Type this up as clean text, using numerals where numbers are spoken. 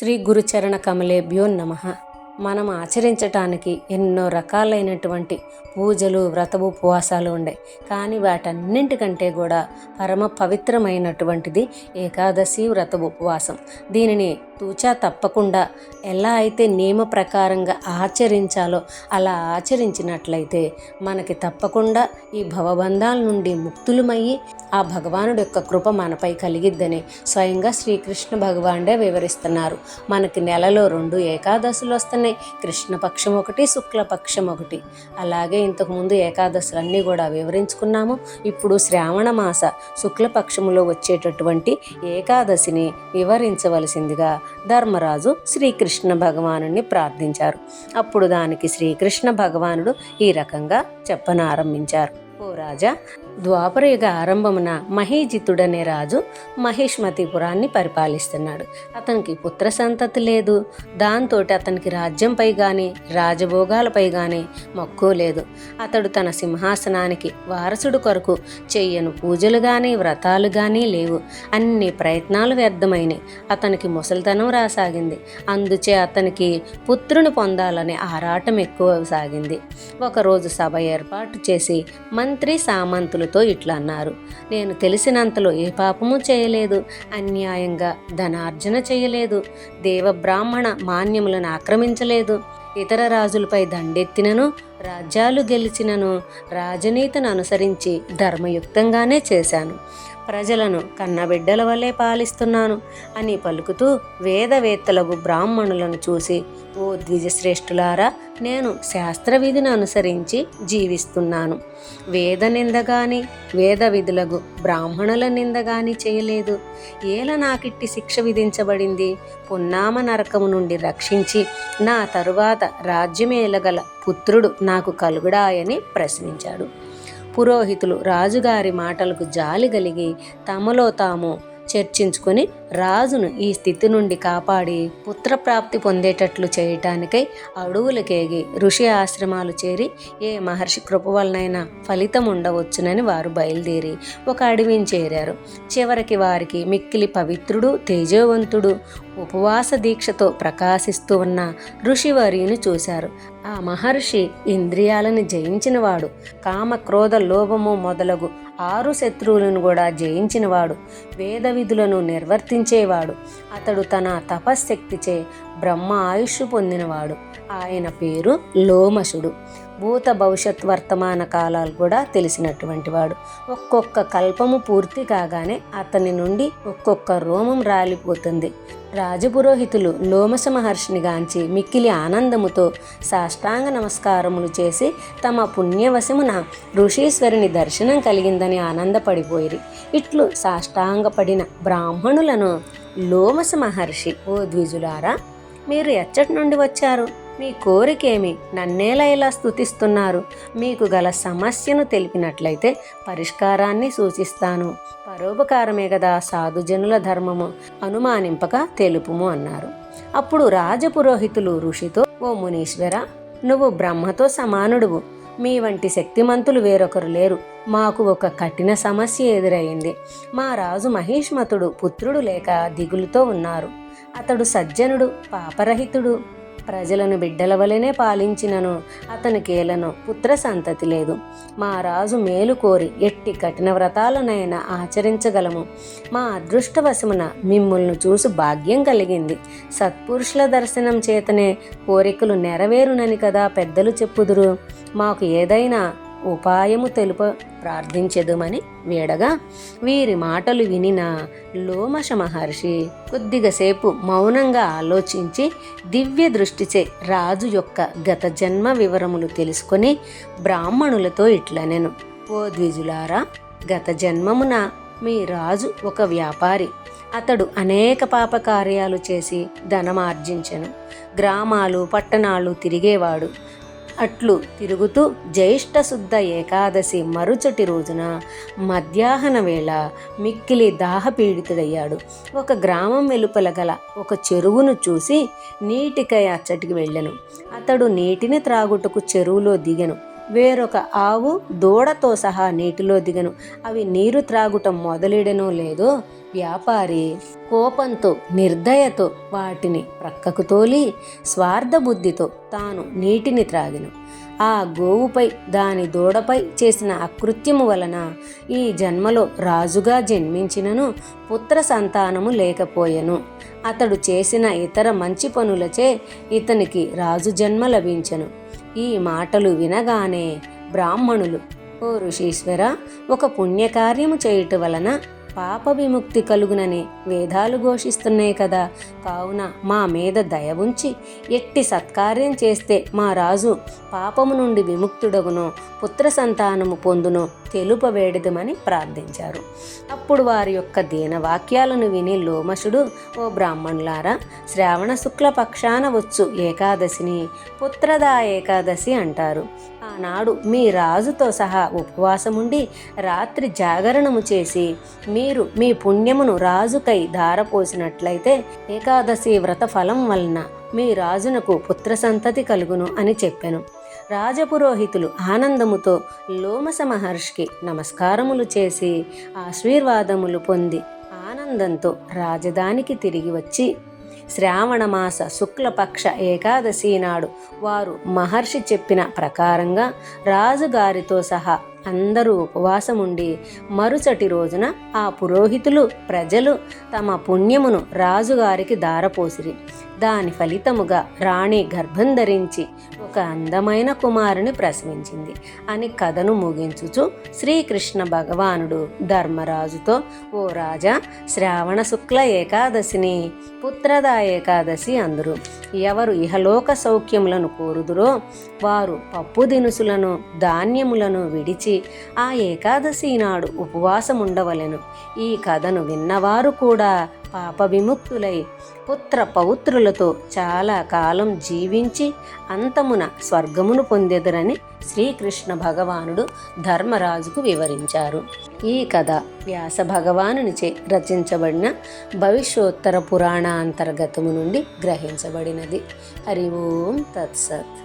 శ్రీ గురుచరణ కమలేభ్యో నమః. మనం ఆచరించటానికి ఎన్నో రకాలైనటువంటి పూజలు, వ్రతము, ఉపవాసాలు ఉన్నాయి. కానీ వాటన్నింటికంటే కూడా పరమ పవిత్రమైనటువంటిది ఏకాదశి వ్రత ఉపవాసం. దీనిని తూచా తప్పకుండా ఎలా అయితే నియమ ప్రకారంగా ఆచరించాలో అలా ఆచరించినట్లయితే మనకి తప్పకుండా ఈ భవబంధాల నుండి ముక్తులమయ్యి ఆ భగవానుడి యొక్క కృప మనపై కలిగిద్దని స్వయంగా శ్రీకృష్ణ భగవానుడే వివరిస్తున్నారు. మనకి నెలలో 2 ఏకాదశులు వస్తున్నాయి. కృష్ణపక్షం ఒకటి, శుక్లపక్షం ఒకటి. అలాగే ఇంతకుముందు ఏకాదశులన్నీ కూడా వివరించుకున్నాము. ఇప్పుడు శ్రావణ మాస శుక్లపక్షములో వచ్చేటటువంటి ఏకాదశిని వివరించవలసిందిగా ధర్మరాజు శ్రీకృష్ణ భగవానుడిని ప్రార్థించారు. అప్పుడు దానికి శ్రీకృష్ణ భగవానుడు ఈ రకంగా చెప్పనారంభించారు. ఓ రాజా, ద్వాపరయుగ ఆరంభమున మహీజితుడనే రాజు మహిష్మతిపురాన్ని పరిపాలిస్తున్నాడు. అతనికి పుత్ర సంతతి లేదు. దాంతో అతనికి రాజ్యంపై కానీ రాజభోగాలపై కానీ మక్కువ లేదు. అతడు తన సింహాసనానికి వారసుడు కొరకు చెయ్యను పూజలు కానీ వ్రతాలు కానీ లేవు. అన్ని ప్రయత్నాలు వ్యర్థమైనవి. అతనికి ముసలితనం రాసాగింది. అందుచే అతనికి పుత్రుని పొందాలనే ఆరాటం ఎక్కువ సాగింది. ఒకరోజు సభ ఏర్పాటు చేసి మంత్రి సామంతులతో ఇట్లా అన్నారు: నేను తెలిసినంతలో ఏ పాపము చేయలేదు, అన్యాయంగా ధనార్జన చేయలేదు, దేవబ్రాహ్మణ మాన్యములను ఆక్రమించలేదు, ఇతర రాజులపై దండెత్తినను, రాజ్యాలు గెలిచినను రాజనీతిని అనుసరించి ధర్మయుక్తంగానే చేశాను, ప్రజలను కన్నబిడ్డల వల్లే పాలిస్తున్నాను అని పలుకుతూ వేదవేత్తలకు బ్రాహ్మణులను చూసి, ఓ ద్విజశ్రేష్ఠులారా, నేను శాస్త్రవిధిని అనుసరించి జీవిస్తున్నాను. వేద నింద గాని వేద విధులకు బ్రాహ్మణుల నింద గాని చేయలేదు. ఏల నాకిట్టి శిక్ష విధించబడింది? పున్నామ నరకము నుండి రక్షించి నా తరువాత రాజ్యమేలగల పుత్రుడు నాకు కలుగుడాయని ప్రశ్నించాడు. పురోహితులు రాజుగారి మాటలకు జాలి కలిగి తమలో తాము చర్చించుకొని రాజును ఈ స్థితి నుండి కాపాడి పుత్రప్రాప్తి పొందేటట్లు చేయటానికై అడవులకేగి ఋషి ఆశ్రమాలు చేరి ఏ మహర్షి కృప వలనైనా ఫలితం ఉండవచ్చునని వారు బయలుదేరి ఒక అడవిని చేరారు. చివరికి వారికి మిక్కిలి పవిత్రుడు, తేజవంతుడు, ఉపవాస దీక్షతో ప్రకాశిస్తూ ఉన్న ఋషివర్యుని చూశారు. ఆ మహర్షి ఇంద్రియాలను జయించినవాడు, కామ క్రోధ లోభము మొదలగు 6 శత్రువులను కూడా జయించినవాడు, వేద విధులను నిర్వర్తించేవాడు. అతడు తన తపశ్శక్తిచే బ్రహ్మ ఆయుష్ పొందినవాడు. ఆయన పేరు లోమశుడు. భూత భవిష్యత్ వర్తమాన కాలాలు కూడా తెలిసినటువంటి వాడు. ఒక్కొక్క కల్పము పూర్తి కాగానే అతని నుండి ఒక్కొక్క రోమం రాలిపోతుంది. రాజపురోహితులు లోమశ మహర్షిని గాంచి మిక్కిలి ఆనందముతో సాష్టాంగ నమస్కారములు చేసి తమ పుణ్యవశమున ఋషీశ్వరుని దర్శనం కలిగిందని ఆనందపడిపోయిరి. ఇట్లు సాష్టాంగపడిన బ్రాహ్మణులను లోమశ మహర్షి, ఓ ద్విజులారా, మీరు ఎచ్చటి నుండి వచ్చారు? మీ కోరికేమి? నన్నేలా ఇలా స్తుతిస్తున్నారు? మీకు గల సమస్యను తెలిపినట్లయితే పరిష్కారాన్ని సూచిస్తాను. పరోపకారమే కదా సాధుజనుల ధర్మము, అనుమానింపక తెలుపుము అన్నారు. అప్పుడు రాజపురోహితులు ఋషితో, ఓ మునీశ్వర, నువ్వు బ్రహ్మతో సమానుడువు. మీ వంటి శక్తిమంతులు వేరొకరు లేరు. మాకు ఒక కఠిన సమస్య ఎదురైంది. మా రాజు మహిష్మతుడు పుత్రుడు లేక దిగులుతో ఉన్నారు. అతడు సజ్జనుడు, పాపరహితుడు, ప్రజలను బిడ్డల వలెనే పాలించినను అతనికేలను పుత్ర సంతతి లేదు. మా రాజు మేలు కోరి ఎట్టి కఠిన వ్రతాలనైనా ఆచరించగలము. మా అదృష్టవశమున మిమ్ములను చూసి భాగ్యం కలిగింది. సత్పురుషుల దర్శనం చేతనే కోరికలు నెరవేరునని కదా పెద్దలు చెప్పుదురు. మాకు ఏదైనా ఉపాయము తెలుప ప్రార్థించెదుమని వేడగా, వీరి మాటలు వినిన లోమశ మహర్షి కొద్దిగసేపు మౌనంగా ఆలోచించి దివ్య దృష్టిచే రాజు యొక్క గత జన్మ వివరములు తెలుసుకొని బ్రాహ్మణులతో ఇట్లనెను: ఓ ద్విజులారా, గత జన్మమున మీ రాజు ఒక వ్యాపారి. అతడు అనేక పాపకార్యాలు చేసి ధనమార్జించెను. గ్రామాలు పట్టణాలు తిరిగేవాడు. అట్లు తిరుగుతూ జ్యేష్ఠ శుద్ధ ఏకాదశి మరుచటి రోజున మధ్యాహ్న వేళ మిక్కిలి దాహపీడితుడయ్యాడు. ఒక గ్రామం వెలుపల గల ఒక చెరువును చూసి నీటికై అచ్చటికి వెళ్ళెను. అతడు నీటిని త్రాగుటకు చెరువులో దిగెను. వేరొక ఆవు దూడతో సహా నీటిలో దిగను. అవి నీరు త్రాగుటం మొదలెడనో లేదో వ్యాపారి కోపంతో నిర్దయతో వాటిని ప్రక్కకు తోలి స్వార్థ బుద్ధితో తాను నీటిని త్రాగెను. ఆ గోవుపై దాని దూడపై చేసిన అకృత్యము వలన ఈ జన్మలో రాజుగా జన్మించినను పుత్ర సంతానము లేకపోయెను. అతడు చేసిన ఇతర మంచి పనులచే ఇతనికి రాజు జన్మ లభించెను. ఈ మాటలు వినగానే బ్రాహ్మణులు, ఓ ఋషీశ్వర, ఒక పుణ్యకార్యము చేయుట వలన పాప విముక్తి కలుగునని వేదాలు ఘోషిస్తున్నాయి కదా, కావున మా మీద దయ ఉంచి ఎట్టి సత్కార్యం చేస్తే మా రాజు పాపము నుండి విముక్తుడగునో పుత్ర సంతానము పొందునో తెలుపవేడదమని ప్రార్థించారు. అప్పుడు వారి యొక్క దీనవాక్యాలను విని లోమశుడు, ఓ బ్రాహ్మణులారా, శ్రావణ శుక్ల పక్షాన వచ్చు ఏకాదశిని పుత్రదా ఏకాదశి అంటారు. ఆనాడు మీ రాజుతో సహా ఉపవాసముండి రాత్రి జాగరణము చేసి మీరు మీ పుణ్యమును రాజుకై ధారపోసినట్లయితే ఏకాదశి వ్రత ఫలం వలన మీ రాజునకు పుత్ర సంతతి కలుగును అని చెప్పెను. రాజపురోహితులు ఆనందముతో లోమస మహర్షికి నమస్కారములు చేసి ఆశీర్వాదములు పొంది ఆనందంతో రాజధానికి తిరిగి వచ్చి శ్రావణమాస శుక్లపక్ష ఏకాదశి నాడు వారు మహర్షి చెప్పిన ప్రకారంగా రాజుగారితో సహా అందరూ ఉపవాసముండి మరుసటి రోజున ఆ పురోహితులు ప్రజలు తమ పుణ్యమును రాజుగారికి దారపోసిరి. దాని ఫలితముగా రాణి గర్భం ధరించి ఒక అందమైన కుమారుని ప్రసవించింది అని కథను ముగించుచు శ్రీకృష్ణ భగవానుడు ధర్మరాజుతో, ఓ రాజా, శ్రావణ శుక్ల ఏకాదశిని పుత్రదా ఏకాదశి అందురు. ఎవరు ఇహలోక సౌఖ్యములను కోరుదురో వారు పప్పు దినుసులను ధాన్యములను విడిచి ఆ ఏకాదశి నాడు ఉపవాసముండవలెను. ఈ కథను విన్నవారు కూడా పాప విముక్తులై పుత్ర పౌత్రులతో చాలా కాలం జీవించి అంతమున స్వర్గమును పొందెదరని శ్రీకృష్ణ భగవానుడు ధర్మరాజుకు వివరించారు. ఈ కథ వ్యాస భగవానునిచే రచించబడిన భవిష్యోత్తర పురాణ అంతర్గతము నుండి గ్రహించబడినది. హరి ఓం తత్సత్.